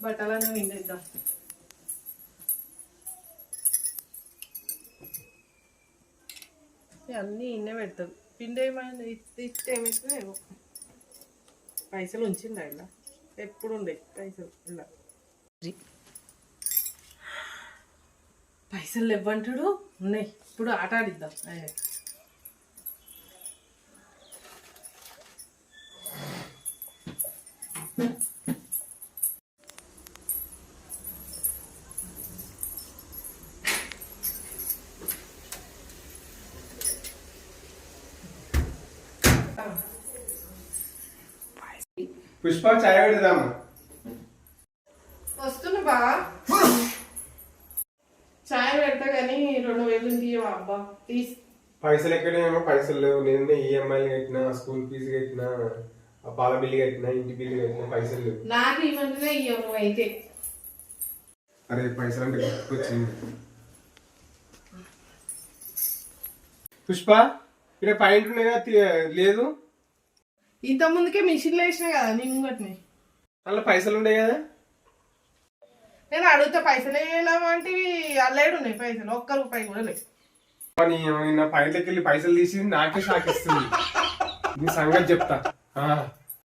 బట్టలనే విండేద్దాం. అన్నీ ఇన్నే పెడతాడు. పిండి ఏమైనా ఇస్తే ఏమవుతుందేమో. పైసలు ఉంచిందా ఇలా ఎప్పుడు ఉండే పైసలు ఇలా పైసలు ఇవ్వంటాడు. ఉన్నాయి ఇప్పుడు ఆట ఆడిద్దాం. పుష్ప చాయ్ పెడదామా? వస్తున్నా బా. చాయ్ పెడతా కానీ 2000 తీయవా అబ్బా ప్లీజ్. పైసలు ఎక్కడేమో పైసలు లేవు. నేను ఈఎంఐలు కట్టినా, స్కూల్ ఫీజు కట్టినా, పాల బిల్లు కట్టినా, ఇంటి బిల్లు కట్టినా, పైసలు లేవు. నాకు ఈ మధ్యనే ఇయ్యవు నువ్వు అయితే. అరే పైసలు అంటే గుర్తుకొచ్చింది. పుష్ప ఇక్కడ పాయింట్ ఉన్నాయా? లేదు. ఇంత ముందుకే మిషన్లో వేసినా కదా నీ ముంగట్ని. అందులో పైసలు ఉండే కదా. నేను అడిగితే పైసలు వేయలేమంటే అల్లేడు ఉన్నాయి పైసలు. ₹1 కూడా లేవు. నా పాయింట్లోకి వెళ్ళి పైసలు తీసి నాకే షాక్ ఇస్తుంది. నీ సంగతి చెప్తా.